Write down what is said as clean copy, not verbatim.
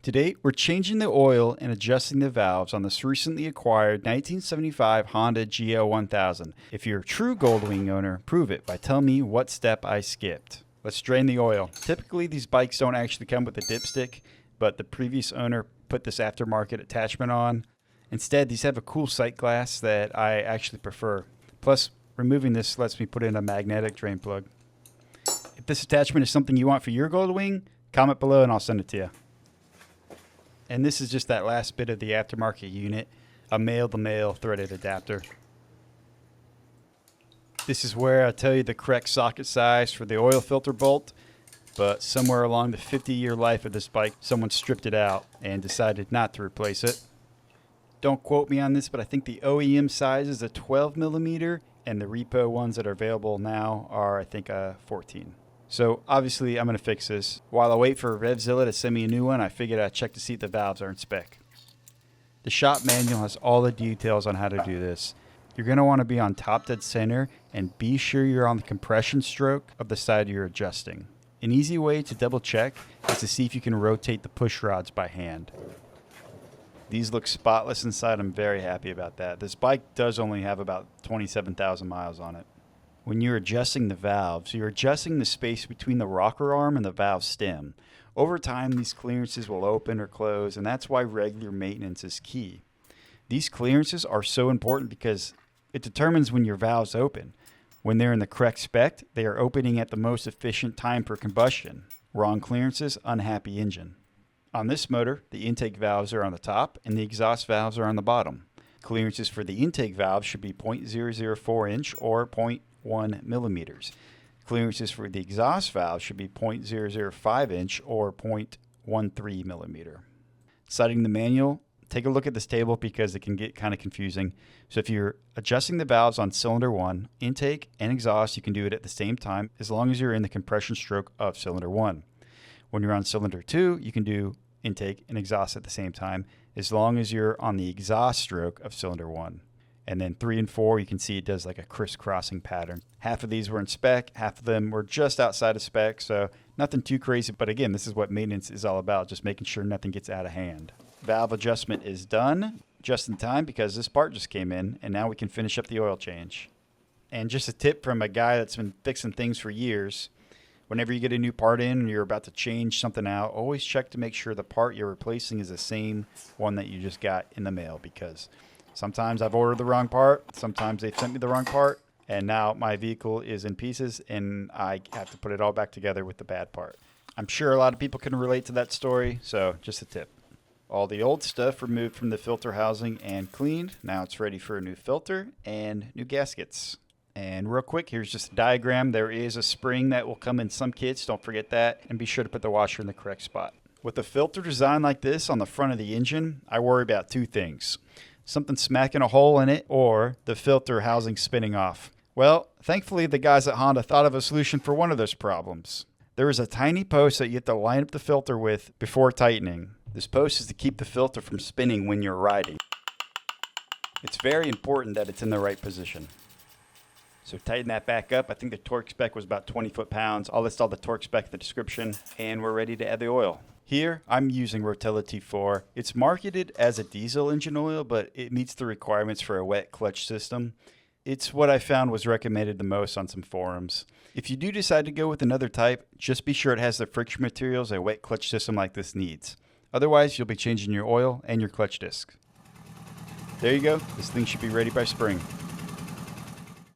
Today, we're changing the oil and adjusting the valves on this recently acquired 1975 Honda GL1000. If you're a true Goldwing owner, prove it by telling me what step I skipped. Let's drain the oil. Typically, these bikes don't actually come with a dipstick, but the previous owner put this aftermarket attachment on. Instead, these have a cool sight glass that I actually prefer. Plus, removing this lets me put in a magnetic drain plug. If this attachment is something you want for your Goldwing, comment below and I'll send it to you. And this is just that last bit of the aftermarket unit, a male-to-male threaded adapter. This is where I tell you the correct socket size for the oil filter bolt, but somewhere along the 50-year life of this bike, someone stripped it out and decided not to replace it. Don't quote me on this, but I think the OEM size is a 12 millimeter, and the repo ones that are available now are, I think, a 14. So obviously I'm going to fix this. While I wait for RevZilla to send me a new one, I figured I'd check to see if the valves are in spec. The shop manual has all the details on how to do this. You're going to want to be on top dead center and be sure you're on the compression stroke of the side you're adjusting. An easy way to double check is to see if you can rotate the push rods by hand. These look spotless inside. I'm very happy about that. This bike does only have about 27,000 miles on it. When you're adjusting the valves, you're adjusting the space between the rocker arm and the valve stem. Over time, these clearances will open or close, and that's why regular maintenance is key. These clearances are so important because it determines when your valves open. When they're in the correct spec, they are opening at the most efficient time per combustion. Wrong clearances, unhappy engine. On this motor, the intake valves are on the top and the exhaust valves are on the bottom. Clearances for the intake valve should be 0.004 inch or 0.1 millimeters. Clearances for the exhaust valve should be 0.005 inch or 0.13 millimeter. Citing the manual, take a look at this table because it can get kind of confusing. So if you're adjusting the valves on cylinder 1, intake and exhaust, you can do it at the same time as long as you're in the compression stroke of cylinder 1. When you're on cylinder 2, you can do intake and exhaust at the same time as long as you're on the exhaust stroke of cylinder 1. And then 3 and 4, you can see it does like a crisscrossing pattern. Half of these were in spec, half of them were just outside of spec, so nothing too crazy. But again, this is what maintenance is all about, just making sure nothing gets out of hand. Valve adjustment is done just in time because this part just came in, and now we can finish up the oil change. And just a tip from a guy that's been fixing things for years, whenever you get a new part in and you're about to change something out, always check to make sure the part you're replacing is the same one that you just got in the mail, because sometimes I've ordered the wrong part, sometimes they've sent me the wrong part, and now my vehicle is in pieces and I have to put it all back together with the bad part. I'm sure a lot of people can relate to that story, so just a tip. All the old stuff removed from the filter housing and cleaned. Now it's ready for a new filter and new gaskets. And real quick, here's just a diagram. There is a spring that will come in some kits, don't forget that, and be sure to put the washer in the correct spot. With a filter design like this on the front of the engine, I worry about two things. Something smacking a hole in it, or the filter housing spinning off. Well, thankfully the guys at Honda thought of a solution for one of those problems. There is a tiny post that you have to line up the filter with before tightening. This post is to keep the filter from spinning when you're riding. It's very important that it's in the right position. So tighten that back up. I think the torque spec was about 20 foot-pounds. I'll list all the torque spec in the description, and we're ready to add the oil. Here, I'm using RevZilla T4. It's marketed as a diesel engine oil, but it meets the requirements for a wet clutch system. It's what I found was recommended the most on some forums. If you do decide to go with another type, just be sure it has the friction materials a wet clutch system like this needs. Otherwise, you'll be changing your oil and your clutch disc. There you go. This thing should be ready by spring.